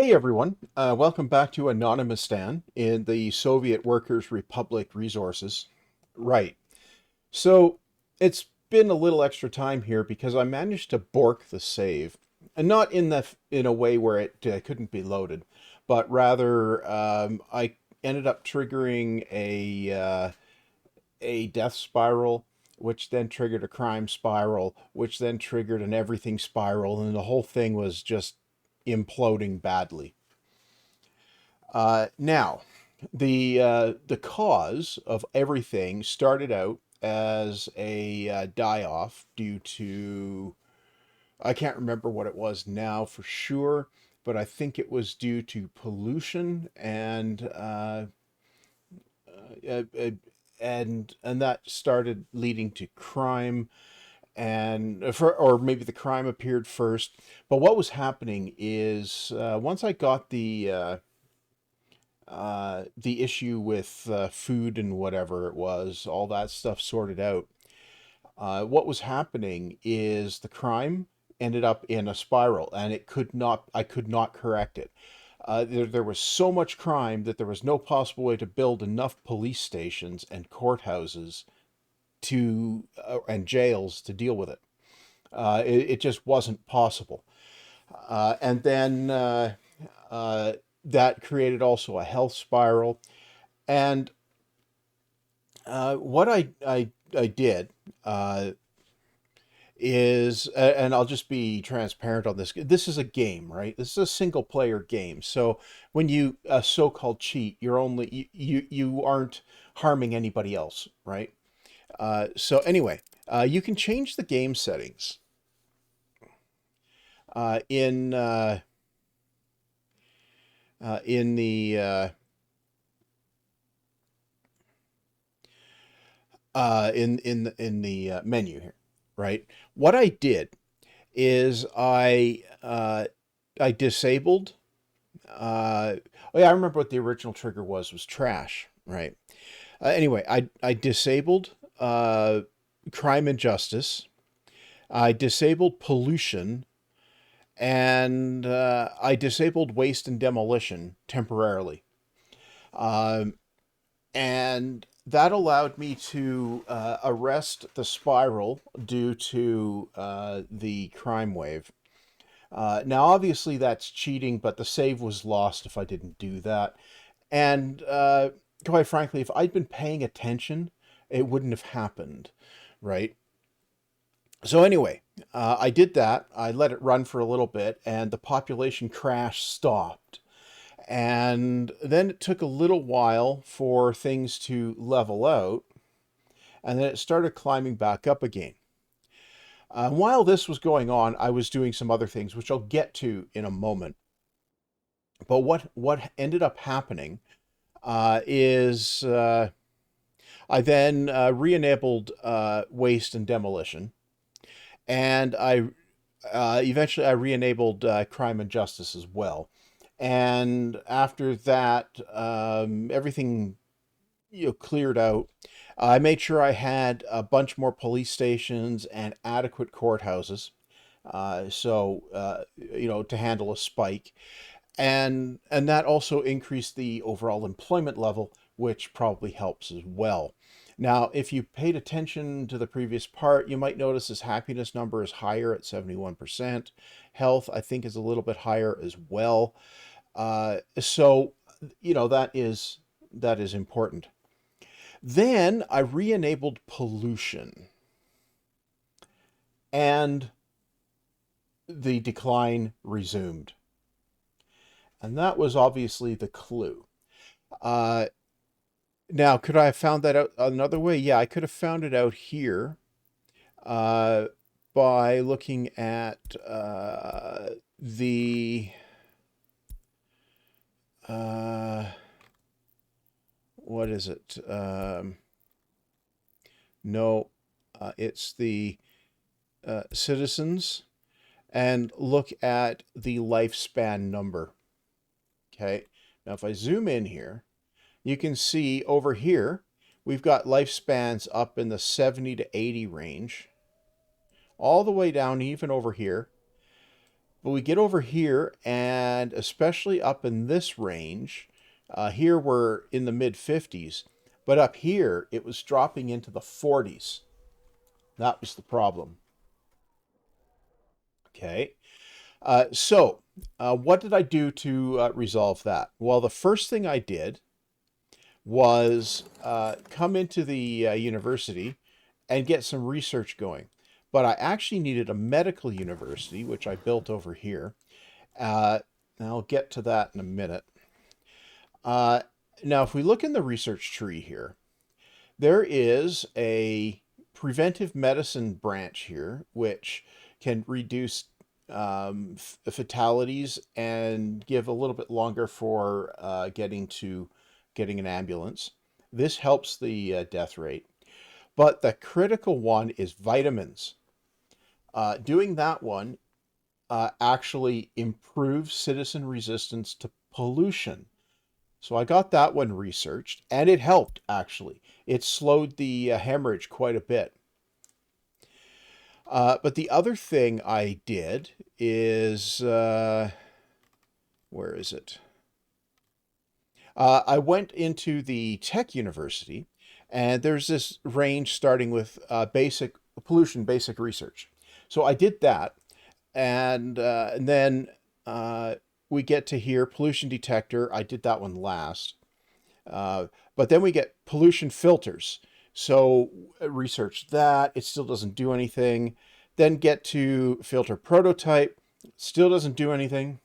Hey everyone, welcome back to Anonymistan in the Soviet Workers' Republic Resources. Right, so it's been a little extra time here because I managed to bork the save, and not in a way where it couldn't be loaded, but rather I ended up triggering a death spiral, which then triggered a crime spiral, which then triggered an everything spiral, and the whole thing was just imploding badly. Now, the cause of everything started out as a die-off due to, I can't remember what it was now for sure, but I think it was due to pollution uh, uh, and that started leading to crime, or maybe the crime appeared first. But what was happening is once I got the issue with food and whatever it was, all that stuff sorted out. What was happening is the crime ended up in a spiral, and I could not correct it. There was so much crime that there was no possible way to build enough police stations and courthouses and jails to deal with it. It just wasn't possible. And then that created also a health spiral. And what I did and I'll just be transparent on this. This is a game, right? This is a single player game. So when you so-called cheat, you aren't harming anybody else, right? So anyway, you can change the game settings uh, in uh, in the menu here, right? What I did is I disabled. Oh yeah, I remember what the original trigger was trash, right? Anyway, I disabled crime and justice. I disabled pollution, and I disabled waste and demolition temporarily. Um, and that allowed me to arrest the spiral due to the crime wave. Now, obviously, that's cheating, but the save was lost if I didn't do that. And quite frankly, if I'd been paying attention, it wouldn't have happened, right? So, anyway, I did that. I let it run for a little bit, and the population crash stopped. And then it took a little while for things to level out, and then it started climbing back up again. While this was going on, I was doing some other things, which I'll get to in a moment. But what ended up happening is I then re-enabled waste and demolition, and I eventually I re-enabled crime and justice as well. And after that, everything cleared out. I made sure I had a bunch more police stations and adequate courthouses, to handle a spike, and that also increased the overall employment level, which probably helps as well. Now, if you paid attention to the previous part, you might notice his happiness number is higher at 71%. Health, I think, is a little bit higher as well. So, that is important. Then I re-enabled pollution, and the decline resumed. And that was obviously the clue. Uh, Now, could I have found that out another way? Yeah, I could have found it out here uh, by looking at the uh, what is it? No, it's the citizens, and look at the lifespan number. Okay, now if I zoom in here, you can see over here we've got lifespans up in the 70 to 80 range, all the way down even over here. But we get over here, and especially up in this range, here we're in the mid 50s, but up here it was dropping into the 40s. That was the problem. Okay. What did I do to resolve that? Well, the first thing I did was come into the university and get some research going. But I actually needed a medical university, which I built over here. Uh, and I'll get to that in a minute. Uh, Now, if we look in the research tree here, there is a preventive medicine branch here, which can reduce fatalities and give a little bit longer for getting an ambulance. This helps the death rate. But the critical one is vitamins. Doing that one actually improves citizen resistance to pollution. So I got that one researched, and it helped actually. It slowed the hemorrhage quite a bit. But the other thing I did is, where is it? I went into the tech university, and there's this range starting with basic pollution, basic research. So I did that, and then we get to here pollution detector. I did that one last, but then we get pollution filters. So research that. It still doesn't do anything. Then get to filter prototype. Still doesn't do anything.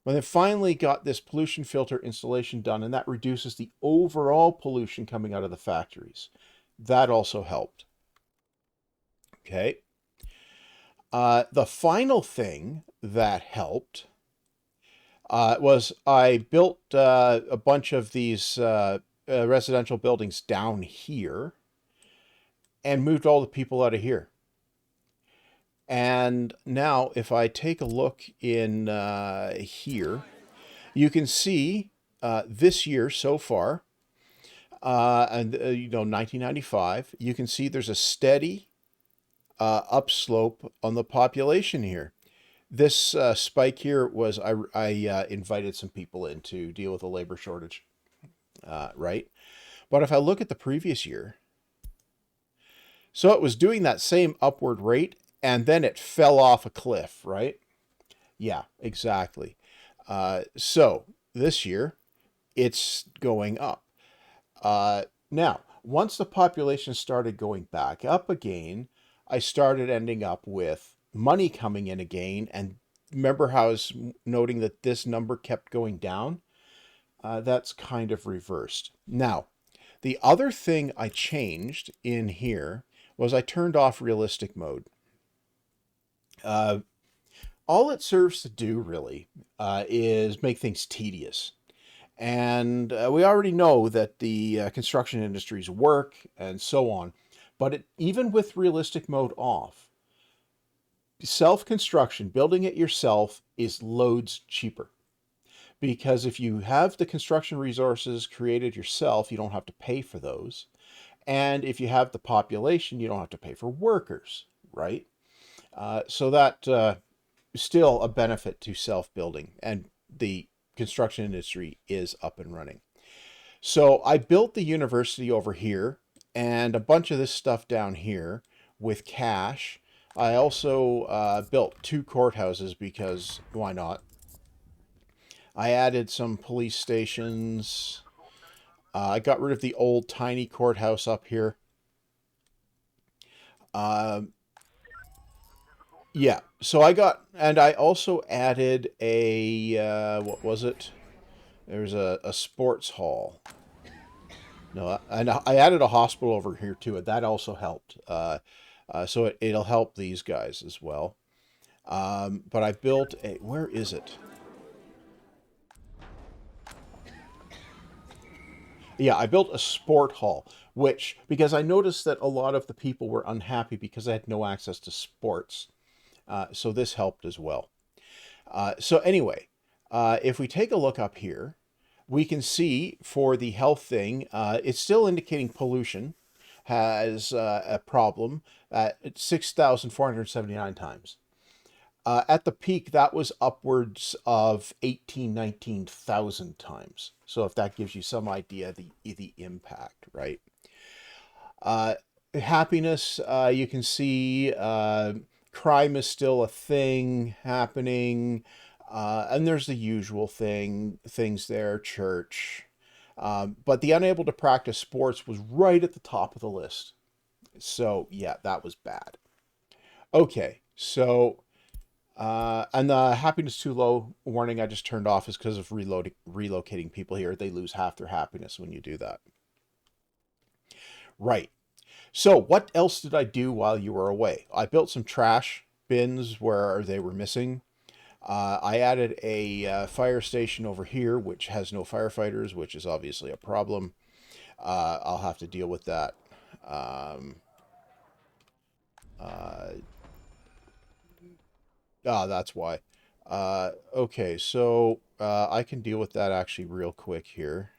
When they finally got this pollution filter installation done, and that reduces the overall pollution coming out of the factories. That also helped. Okay. The final thing that helped was I built a bunch of these residential buildings down here and moved all the people out of here. And now, if I take a look in here, you can see this year so far, and 1995, you can see there's a steady upslope on the population here. This spike here was I invited some people in to deal with a labor shortage, right? But if I look at the previous year, so it was doing that same upward rate, and then it fell off a cliff, right? Yeah, exactly. So this year, it's going up. Now, once the population started going back up again, I started ending up with money coming in again. And remember how I was noting that this number kept going down? That's kind of reversed. Now, the other thing I changed in here was I turned off realistic mode. All it serves to do really is make things tedious. And we already know that the construction industries work and so on. But even with realistic mode off, self-construction, building it yourself, is loads cheaper. Because if you have the construction resources created yourself, you don't have to pay for those. And if you have the population, you don't have to pay for workers, right? So that still a benefit to self-building, and the construction industry is up and running. So I built the university over here and a bunch of this stuff down here with cash. I also built 2 courthouses because why not? I added some police stations. I got rid of the old tiny courthouse up here. Yeah, so I also added what was it? There's a sports hall. No, and I added a hospital over here too, and that also helped. So it'll help these guys as well. But I built where is it? Yeah, I built a sport hall, because I noticed that a lot of the people were unhappy because I had no access to sports. So this helped as well. So anyway, if we take a look up here, we can see for the health thing, it's still indicating pollution has a problem at 6,479 times. At the peak, that was upwards of 18, 19,000 times. So if that gives you some idea the impact, right? Uh, Happiness, you can see crime is still a thing happening. And there's the usual things there, church. But the unable to practice sports was right at the top of the list. So, yeah, that was bad. Okay, so and the happiness too low warning I just turned off is because of relocating people here. They lose half their happiness when you do that. Right. So what else did I do while you were away? I built some trash bins where they were missing. I added a fire station over here, which has no firefighters, which is obviously a problem. I'll have to deal with that. Um, uh, that's why. Okay, so I can deal with that actually real quick here.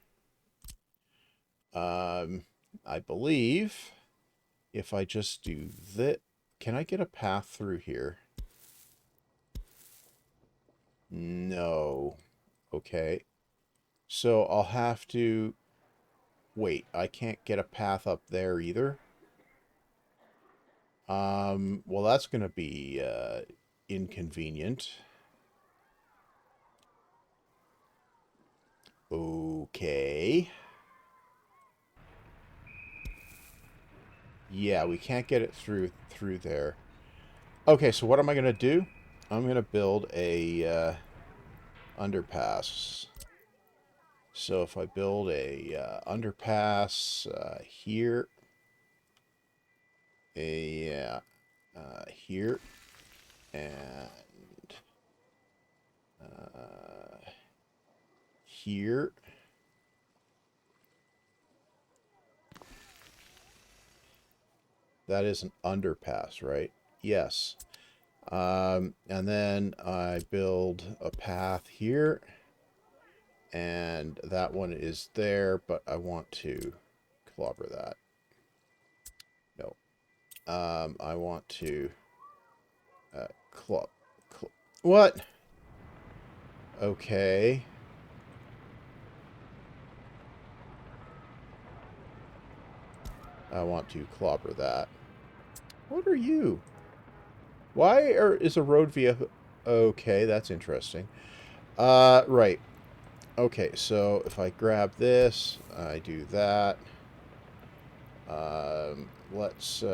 I believe if I just do that, can I get a path through here? No. Okay. So I'll have to wait. I can't get a path up there either. Well, that's going to be inconvenient. Okay. Yeah, we can't get it through there. Okay, so what am I going to do? I'm going to build a underpass. So if I build a underpass here, here, and here, that is an underpass, right? Yes. And then I build a path here, and that one is there, but I want to clobber that. No. I want to club. What? Okay. I want to clobber that. What are you? Is a road via... Okay, that's interesting. Right. Okay, so if I grab this, I do that. Let's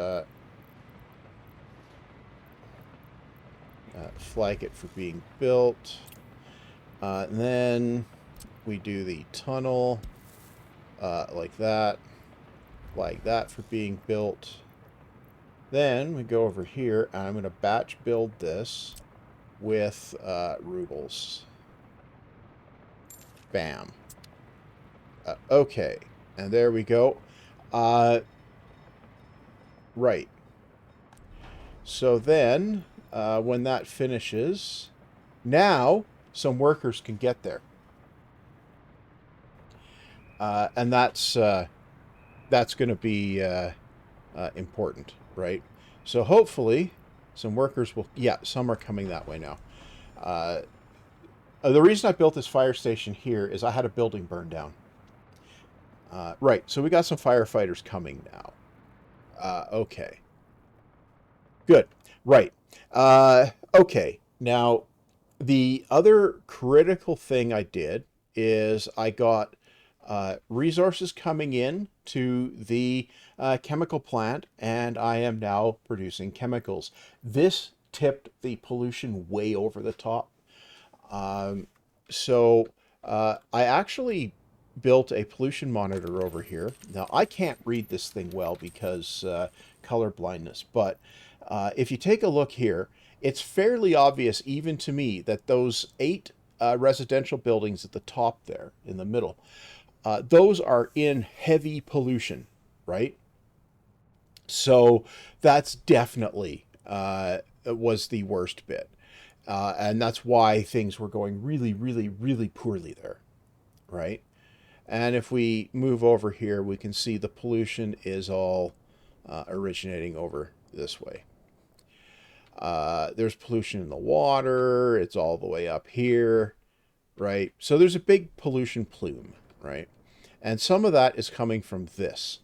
flag it for being built. And then we do the tunnel like that. Flag that for being built. Then we go over here, and I'm going to batch build this with rubles. Bam. Okay, and there we go. Right. So then, when that finishes, now some workers can get there. And that's going to be important, right? So hopefully some workers will... Yeah, some are coming that way now. The reason I built this fire station here is I had a building burn down. Right, so we got some firefighters coming now. Okay. Good. Right. Okay. Now, the other critical thing I did is I got resources coming in to the chemical plant, and I am now producing chemicals. This tipped the pollution way over the top. I actually built a pollution monitor over here. Now, I can't read this thing well because color blindness, but if you take a look here, it's fairly obvious even to me that those 8 residential buildings at the top there in the middle, those are in heavy pollution, right? So that's definitely was the worst bit. And that's why things were going really, really, really poorly there, right? And if we move over here, we can see the pollution is all originating over this way. There's pollution in the water. It's all the way up here, right? So there's a big pollution plume, right? And some of that is coming from this.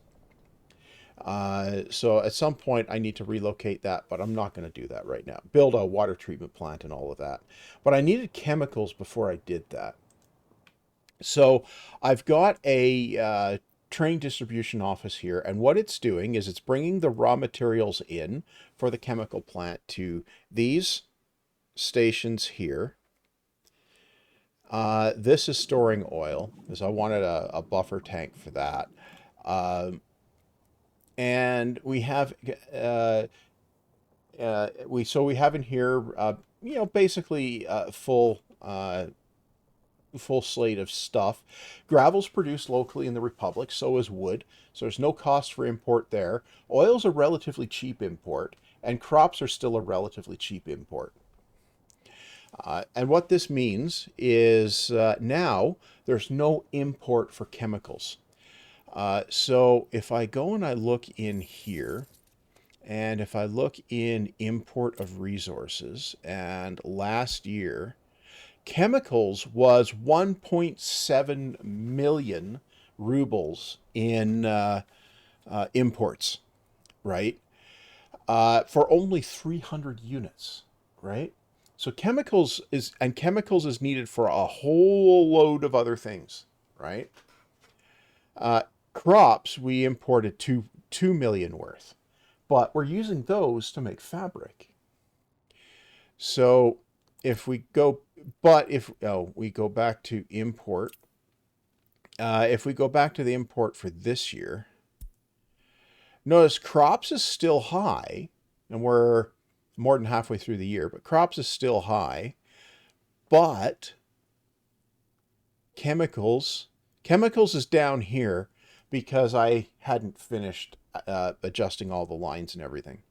So at some point I need to relocate that, but I'm not going to do that right now. Build a water treatment plant and all of that. But I needed chemicals before I did that. So I've got a train distribution office here, and what it's doing is it's bringing the raw materials in for the chemical plant to these stations here. This is storing oil, because I wanted a buffer tank for that. And we have we have in here basically full slate of stuff. Gravel's produced locally in the Republic, so is wood, so there's no cost for import there. Oil's a relatively cheap import, and crops are still a relatively cheap import. And what this means is now there's no import for chemicals. So if I go and I look in here, and if I look in import of resources, and last year, chemicals was 1.7 million rubles in imports, right? For only 300 units, right? So chemicals is needed for a whole load of other things, right? Crops, we imported 2 million worth, but we're using those to make fabric. So if we go, we go back to import, if we go back to the import for this year, notice crops is still high, and we're more than halfway through the year, but crops is still high, but chemicals is down here because I hadn't finished adjusting all the lines and everything.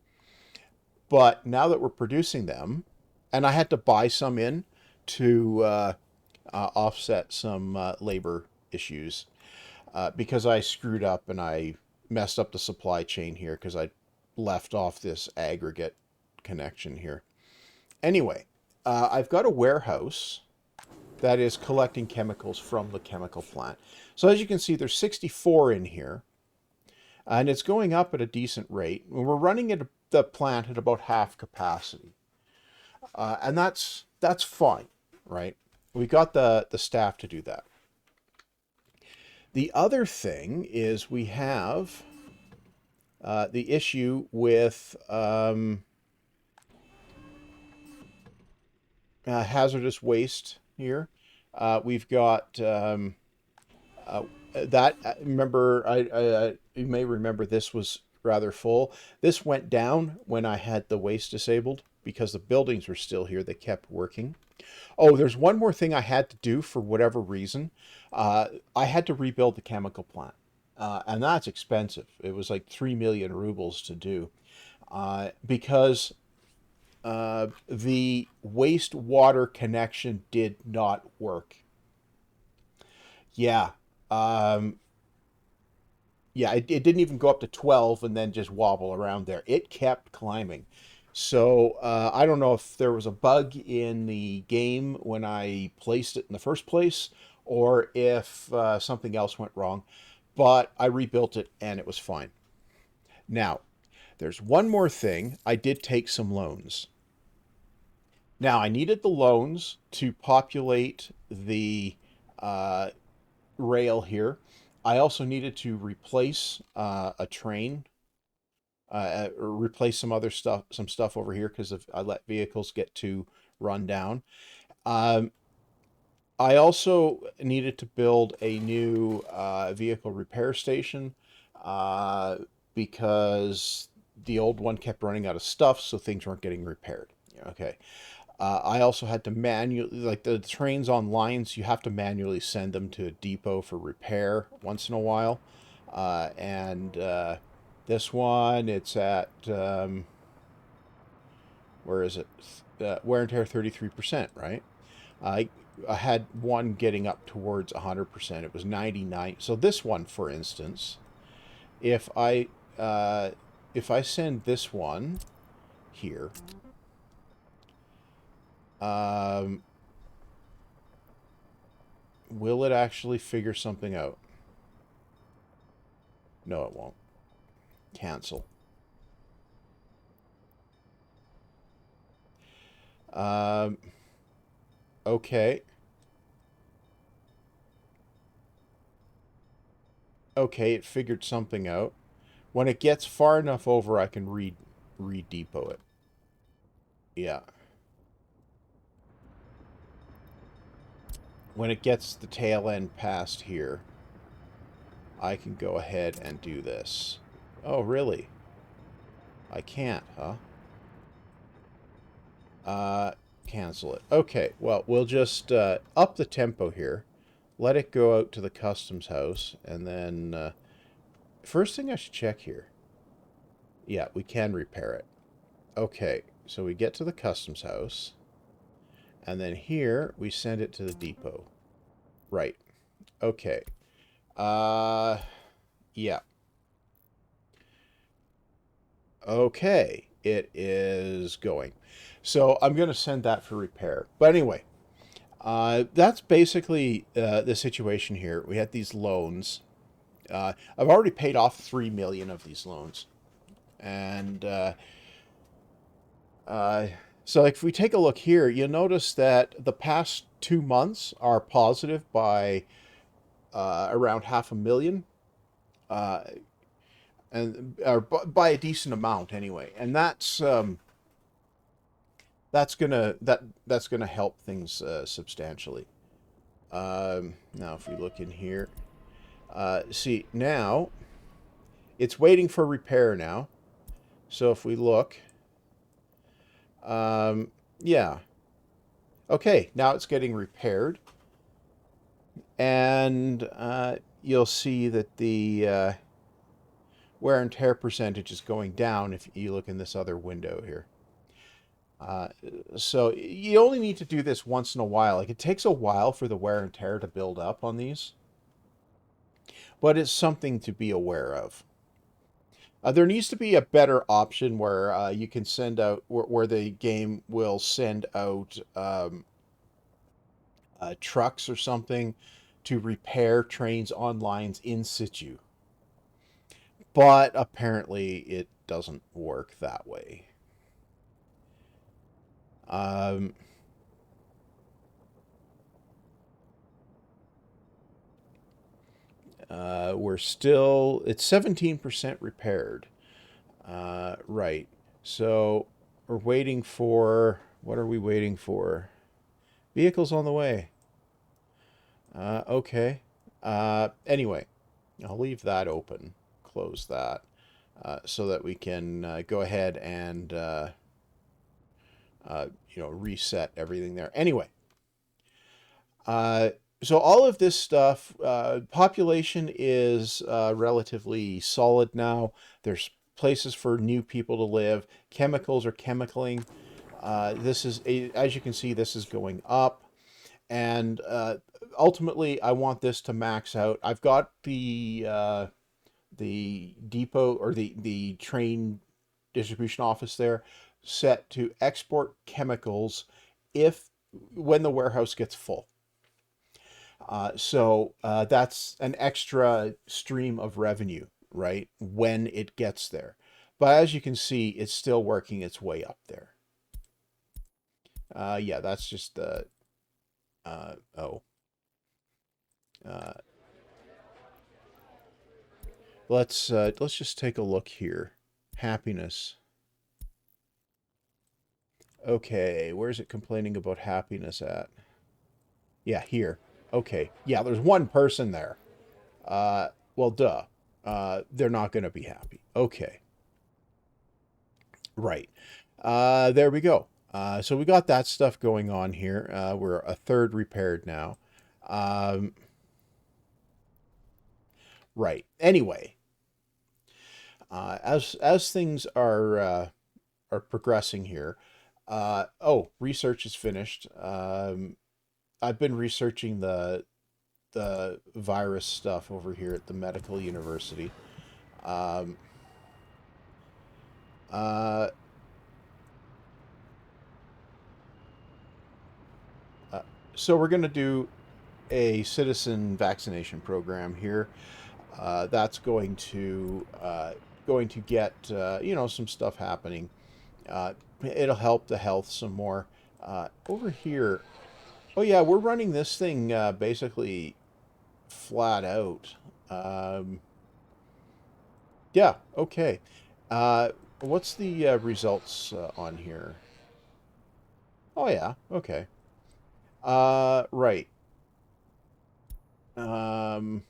But now that we're producing them, and I had to buy some in to offset some labor issues because I screwed up and I messed up the supply chain here because I left off this aggregate connection here. Anyway, I've got a warehouse that is collecting chemicals from the chemical plant. So as you can see, there's 64 in here, and it's going up at a decent rate. We're running the plant at about half capacity, and that's fine, right? We got the staff to do that. The other thing is we have the issue with hazardous waste here. We've got remember, you may remember this was rather full. This went down when I had the waste disabled because the buildings were still here. They kept working. Oh, there's one more thing I had to do for whatever reason. I had to rebuild the chemical plant, and that's expensive. It was like 3 million rubles to do because the wastewater connection did not work. Yeah. It didn't even go up to 12 and then just wobble around there. It kept climbing. So I don't know if there was a bug in the game when I placed it in the first place or if something else went wrong, but I rebuilt it and it was fine. Now, there's one more thing. I did take some loans. Now, I needed the loans to populate the rail here. I also needed to replace a train, replace some stuff over here because I let vehicles get too run down. I also needed to build a new vehicle repair station because the old one kept running out of stuff, so things weren't getting repaired. Okay. I also had to manually, like the trains on lines, you have to manually send them to a depot for repair once in a while. And this one, it's at, where is it? Wear and tear 33%, right? I had one getting up towards 100%. It was 99. So this one, for instance, if I send this one here, Um, will it actually figure something out? No, it won't. Cancel. Um, okay. Okay, it figured something out. When it gets far enough over, I can re-depot it. Yeah. When it gets the tail end past here, I can go ahead and do this. Oh, really? I can't, huh? Cancel it. Okay, well, we'll just up the tempo here. Let it go out to the customs house, and then first thing I should check here. Yeah, we can repair it. Okay, so we get to the customs house, and then here we send it to the depot. Right. Okay. Uh, yeah. Okay, it is going. So I'm going to send that for repair. But anyway, that's basically the situation here. We had these loans. I've already paid off 3 million of these loans, and uh, so like if we take a look here, you'll notice that the past 2 months are positive by around 500,000, uh, and or by a decent amount anyway, and that's gonna help things substantially. Now, if we look in here, see now it's waiting for repair now. So if we look, um, yeah, okay, now it's getting repaired, and you'll see that the wear and tear percentage is going down if you look in this other window here. Uh, so you only need to do this once in a while. Like it takes a while for the wear and tear to build up on these, but it's something to be aware of. There needs to be a better option where you can send out, where the game will send out trucks or something to repair trains on lines in situ. But apparently it doesn't work that way. Um, we're still, it's 17% repaired. Right. So we're waiting for, what are we waiting for? Vehicles on the way. Okay. Anyway, I'll leave that open. Close that. So that we can go ahead and reset everything there. Anyway, uh, so all of this stuff, population is relatively solid now. There's places for new people to live. Chemicals are chemicaling. This is as you can see, this is going up, and ultimately, I want this to max out. I've got the depot or the train distribution office there set to export chemicals if when the warehouse gets full. So that's an extra stream of revenue, right, when it gets there. But as you can see, it's still working its way up there. Yeah, that's just the oh. Uh, let's just take a look here. Happiness. Okay, where's it complaining about happiness at? Yeah, here. Okay. Yeah, there's one person there. Well, duh. They're not going to be happy. Okay. Right. There we go. So we got that stuff going on here. We're a third repaired now. Um, right. Anyway, as things are progressing here. Oh, research is finished. I've been researching the virus stuff over here at the medical university. Um, uh, So we're going to do a citizen vaccination program here. That's going to get some stuff happening. It'll help the health some more. Over here, oh yeah, we're running this thing basically flat out. Um, yeah, okay. Uh, what's the results on here? Oh yeah, okay. Right. Um,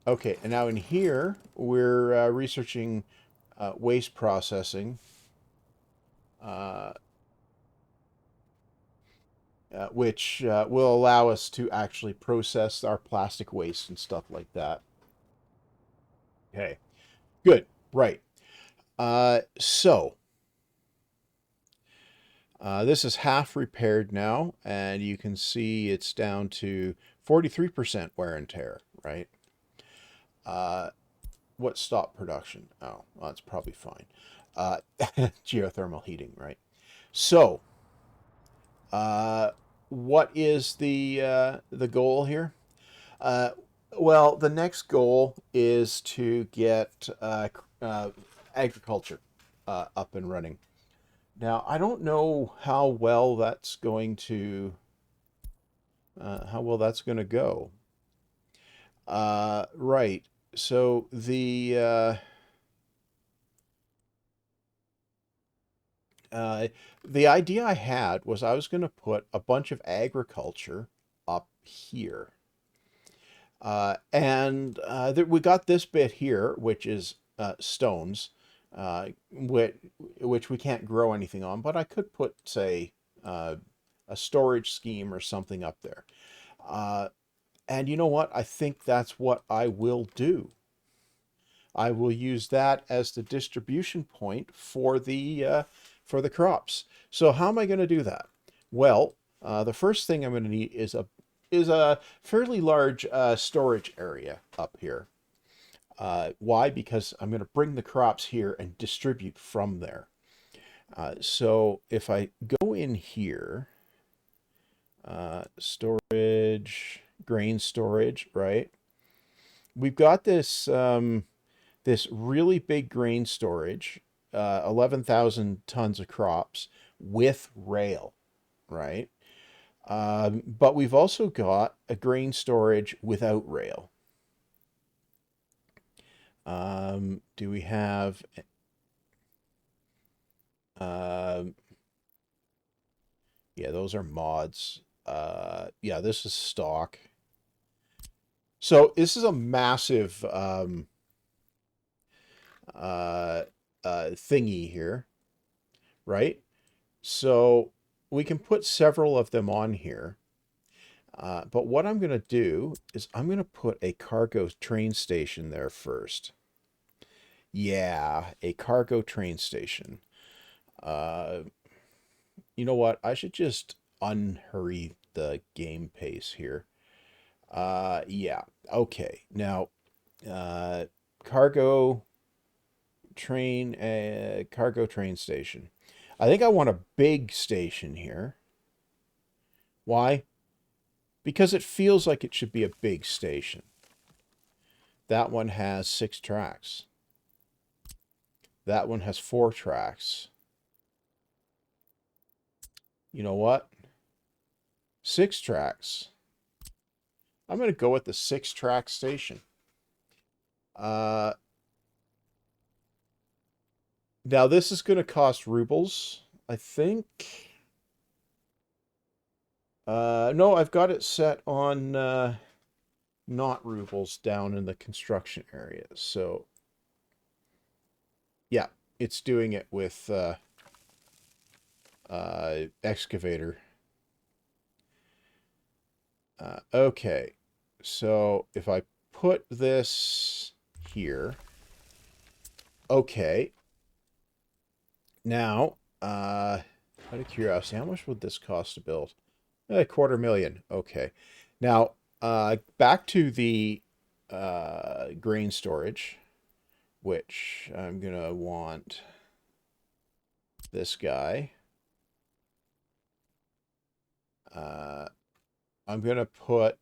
okay, and now in here we're researching waste processing, uh, which will allow us to actually process our plastic waste and stuff like that. Okay, good. Right. So this is half repaired now, and you can see it's down to 43% wear and tear, right? Uh, what stopped production? Oh, well, that's probably fine. Geothermal heating, right? So, uh, what is the goal here? Uh, well, the next goal is to get agriculture up and running. Now, I don't know how well that's going to go. Right. So uh, the idea I had was I was going to put a bunch of agriculture up here. We got this bit here, which is stones, which we can't grow anything on, but I could put, say, a storage scheme or something up there. Uh, and you know what? I think that's what I will do. I will use that as the distribution point for the crops. So how am I going to do that? Well, the first thing I'm going to need is a fairly large storage area up here. Why? Because I'm going to bring the crops here and distribute from there. So if I go in here, storage, grain storage, right? We've got this really big grain storage, 11,000 tons of crops with rail, right? But we've also got a grain storage without rail. Do we have? Um, yeah, those are mods. Yeah, this is stock. So this is a massive uh, thingy here, right? So we can put several of them on here. But what I'm going to do is I'm going to put a cargo train station there first. Yeah, a cargo train station. Uh, you know what? I should just unhurry the game pace here. Yeah. Okay. Now, uh, cargo cargo train station. I think I want a big station here. Why? Because it feels like it should be a big station. That one has 6 tracks. That one has 4 tracks. You know what? 6 tracks. I'm going to go with the 6-track station. Uh, Now this is going to cost rubles, I think. No, I've got it set on not rubles down in the construction area. So, yeah, it's doing it with excavator. Okay, so if I put this here, okay. Now, out of curiosity, how much would this cost to build? $250,000. Okay. Now, back to the grain storage, which I'm gonna want this guy. I'm gonna put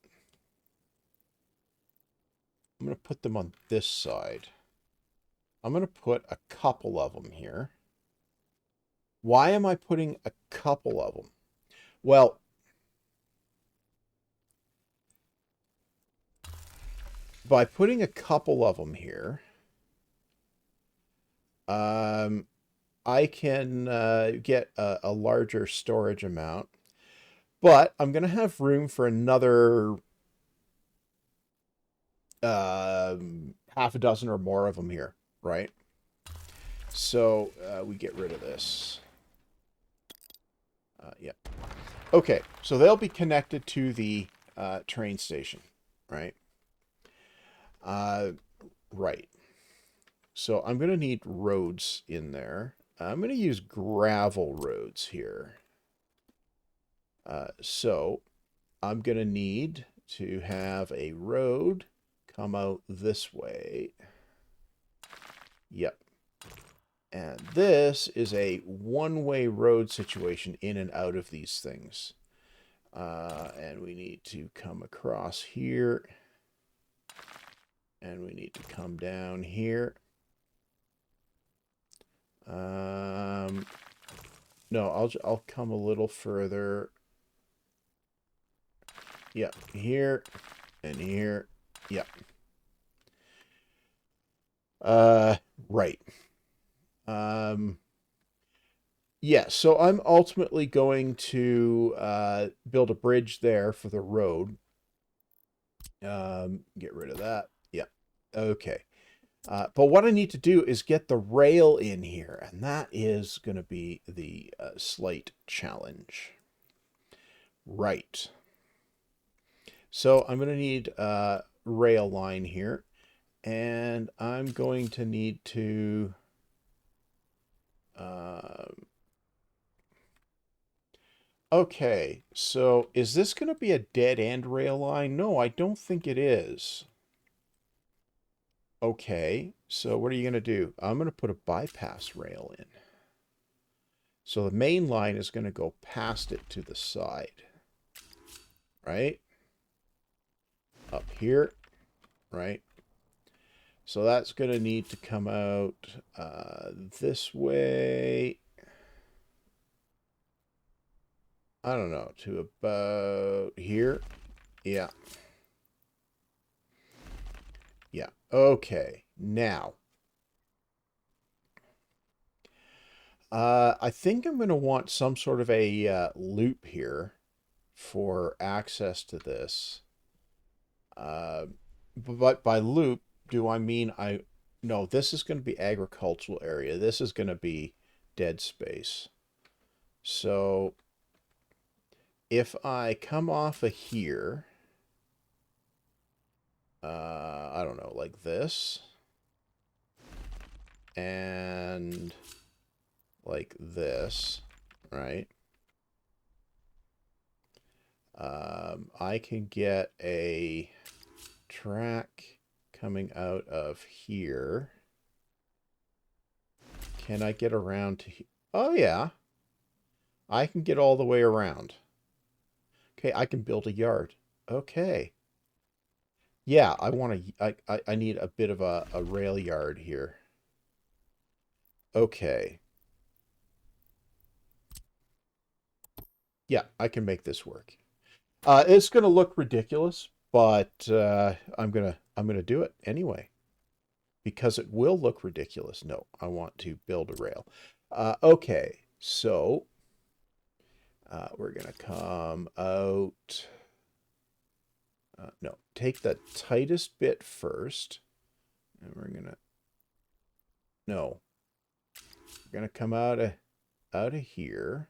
them on this side. I'm gonna put a couple of them here. Why am I putting a couple of them? Well, by putting a couple of them here, I can get a larger storage amount, but I'm going to have room for another half a dozen or more of them here, right? So we get rid of this. Yeah. Okay, so they'll be connected to the train station, right? Right. So I'm going to need roads in there. I'm going to use gravel roads here. So I'm going to need to have a road come out this way. Yep. And this is a one-way road situation in and out of these things. And we need to come across here. And we need to come down here. No, I'll come a little further. Yep, here and here. Yep. Right. Yeah, so I'm ultimately going to build a bridge there for the road. Get rid of that. Yeah. Okay. But what I need to do is get the rail in here, and that is going to be the slight challenge. Right. So I'm going to need a rail line here, and I'm going to need to... okay, so is this going to be a dead-end rail line? No, I don't think it is. Okay, so what are you going to do? I'm going to put a bypass rail in. So the main line is going to go past it to the side. Right? Up here. Right? So that's going to need to come out this way. I don't know, to about here. Yeah. Yeah. Okay. Now, I think I'm going to want some sort of a loop here for access to this. But by loop, do I mean no, this is going to be agricultural area. This is going to be dead space. So if I come off of here, I don't know, like this, and like this, right? I can get a track coming out of here. Can I get around to here? Oh, yeah. I can get all the way around. Okay, I can build a yard. Okay. Yeah, I need a bit of a rail yard here. Okay. Yeah, I can make this work. It's gonna look ridiculous, but I'm gonna do it anyway. Because it will look ridiculous. No, I want to build a rail. Okay, so we're going to come out. No, take the tightest bit first. And we're going to... no. We're going to come out of here.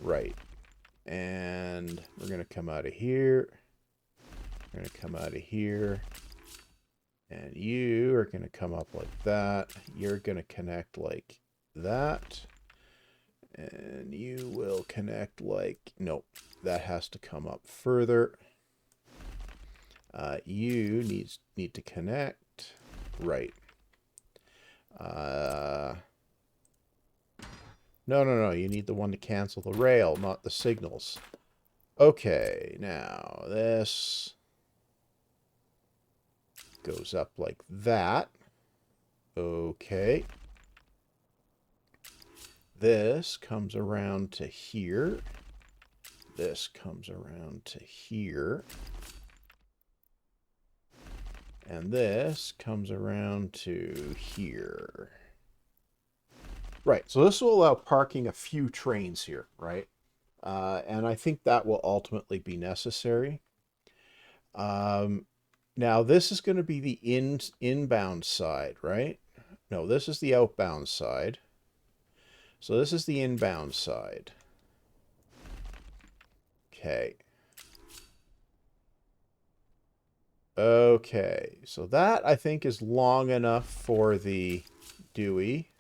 Right. And we're going to come out of here. We're going to come out of here. And you are going to come up like that. You're going to connect like that. And you will connect like... nope, that has to come up further. You need to connect. Right. No, you need the one to cancel the rail, not the signals. Okay, now this goes up like that. Okay. This comes around to here. This comes around to here. And this comes around to here. Right, so this will allow parking a few trains here, right? And I think that will ultimately be necessary. Now this is going to be the inbound side, right? No, this is the outbound side. So this is the inbound side. Okay. Okay, so that I think is long enough for the Dewey.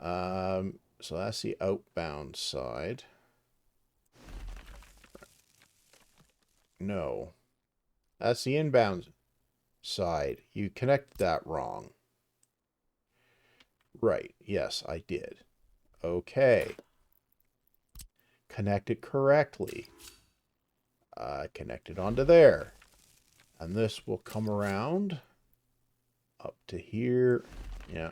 So that's the outbound side. No, that's the inbound side. You connected that wrong. Right, yes, I did. Okay. Connect it correctly. Connect it onto there. And this will come around up to here. Yeah.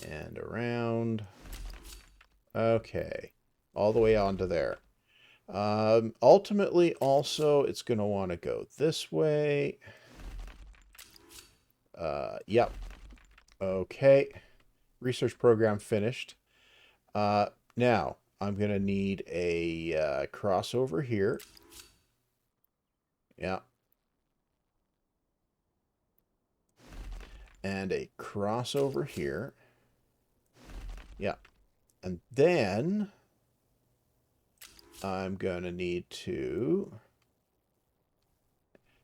And around. Okay. All the way onto there. Ultimately, also, it's going to want to go this way. Yep. Okay. Research program finished. Now, I'm going to need a crossover here. Yeah. And a crossover here. Yeah. And then I'm going to need to,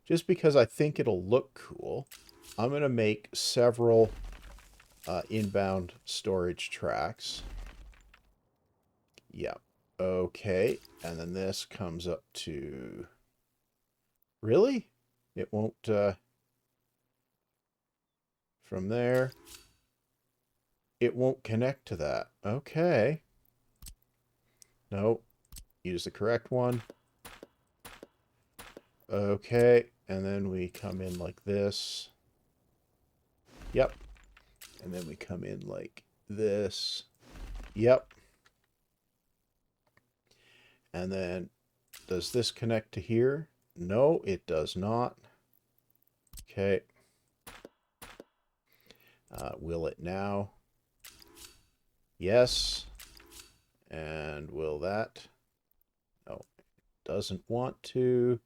just because I think it'll look cool, I'm going to make several inbound storage tracks. Yeah. Okay. And then this comes up to... Really? It won't... From there, it won't connect to that. Okay. No. Use the correct one. Okay. And then we come in like this. Yep. And then we come in like this. Yep. And then, does this connect to here? No, it does not. Okay. Will it now? Yes. And will that? No, doesn't want to.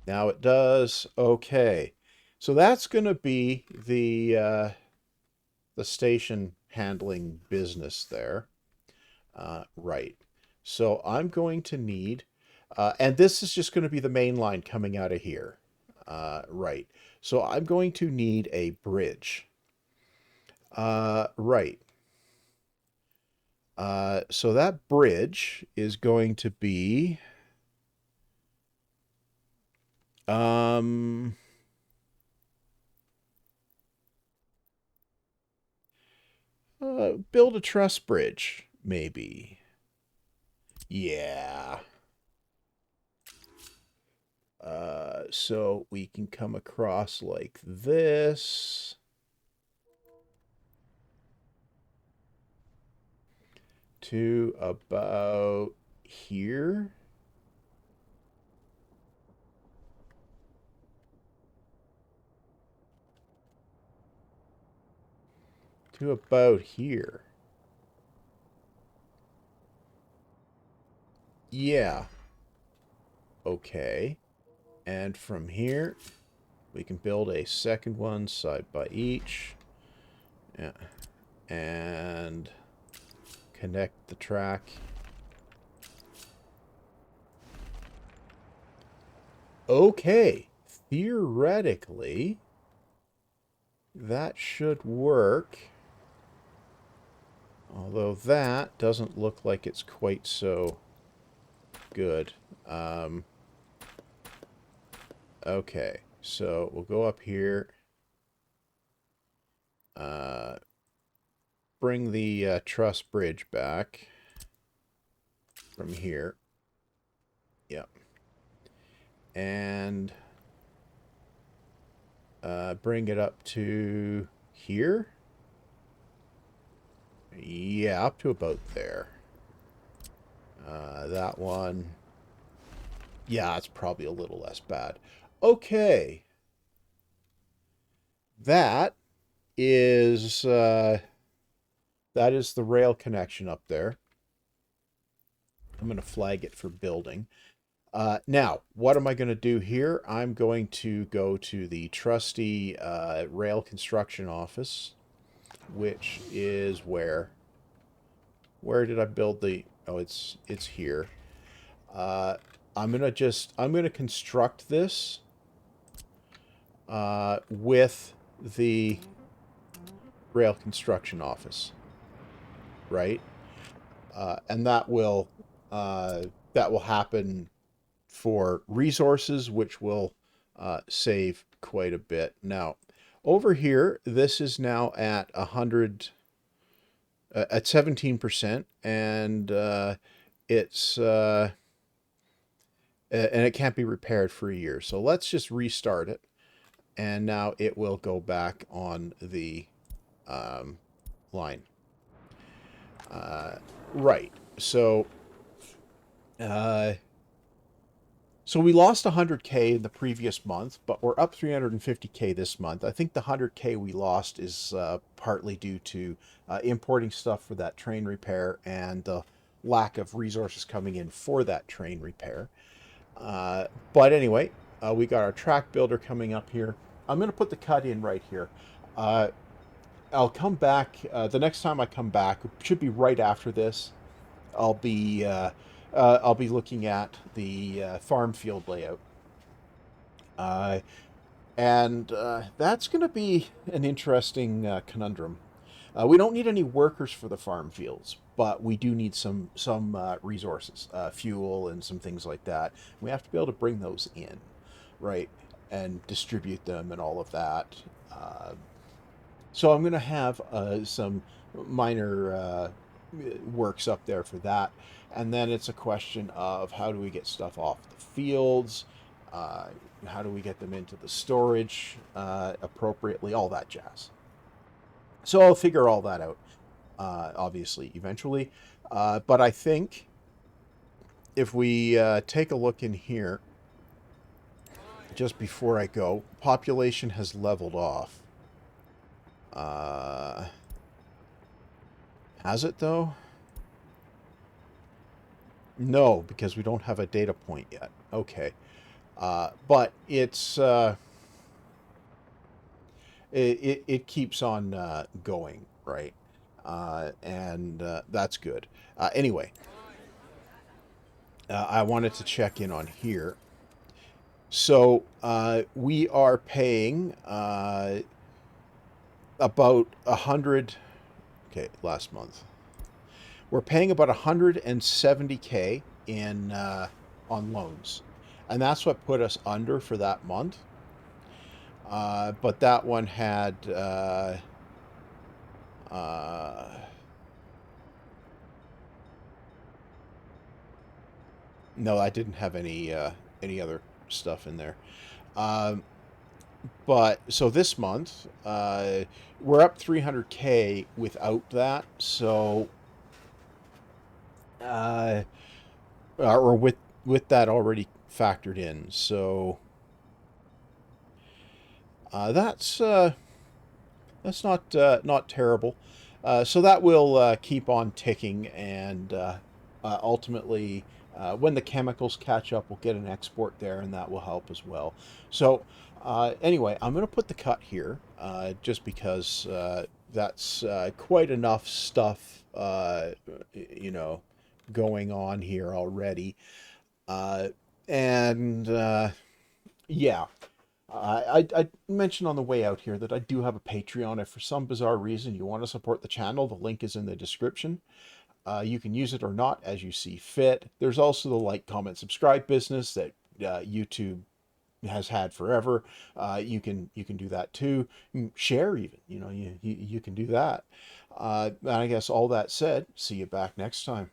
Now it does. Okay. So that's going to be the station handling business there. Right. So I'm going to need, and this is just going to be the main line coming out of here. Right. So I'm going to need a bridge. Right. So that bridge is going to be, build a truss bridge, maybe. Yeah. So we can come across like this. To about here. To about here. Yeah. Okay. And from here, we can build a second one side by each. Yeah. And connect the track. Okay. Theoretically, that should work. Although that doesn't look like it's quite so good. Okay, so we'll go up here. Bring the truss bridge back. from here. Yep. And bring it up to here. Yeah, up to about there. That one. Yeah, it's probably a little less bad. Okay. That is that is the rail connection up there. I'm going to flag it for building. Now, what am I going to do here? I'm going to go to the trusty rail construction office, which is where? Where did I build the? Oh, it's here. Uh, I'm gonna construct this with the rail construction office, right? And that will happen for resources, which will save quite a bit. Now, over here, this is now at 100, at 17%, and it's and it can't be repaired for a year. So let's just restart it, and now it will go back on the line. Right. Uh, so we lost 100K in the previous month, but we're up 350K this month. I think the 100K we lost is partly due to importing stuff for that train repair and the lack of resources coming in for that train repair. But anyway, we got our track builder coming up here. I'm going to put the cut in right here. I'll come back the next time I come back. It should be right after this. I'll be looking at the farm field layout, uh, and that's going to be an interesting conundrum. We don't need any workers for the farm fields, but we do need some resources, fuel and some things like that. We have to be able to bring those in, right, and distribute them and all of that. So I'm going to have some minor works up there for that. And then it's a question of how do we get stuff off the fields? How do we get them into the storage appropriately? All that jazz. So I'll figure all that out, obviously, eventually. But I think if we take a look in here, just before I go, population has leveled off. Has it, though? No, because we don't have a data point yet. Okay. But it's... it keeps on going, right? And that's good. Anyway, I wanted to check in on here. So we are paying about 100. Okay, last month we're paying about 170K in on loans, and that's what put us under for that month. But that one had no, I didn't have any other stuff in there. Um, but so this month, we're up 300K without that. So, uh, or with that already factored in. So that's not terrible. So that will keep on ticking, and ultimately, when the chemicals catch up, we'll get an export there, and that will help as well. So anyway, I'm going to put the cut here, just because that's quite enough stuff, you know, going on here already. And yeah. I mentioned on the way out here that I do have a Patreon. If for some bizarre reason you want to support the channel, the link is in the description. You can use it or not as you see fit. There's also the like, comment, subscribe business that YouTube has had forever. You can do that too. Share even. You know, you can do that. And I guess all that said, see you back next time.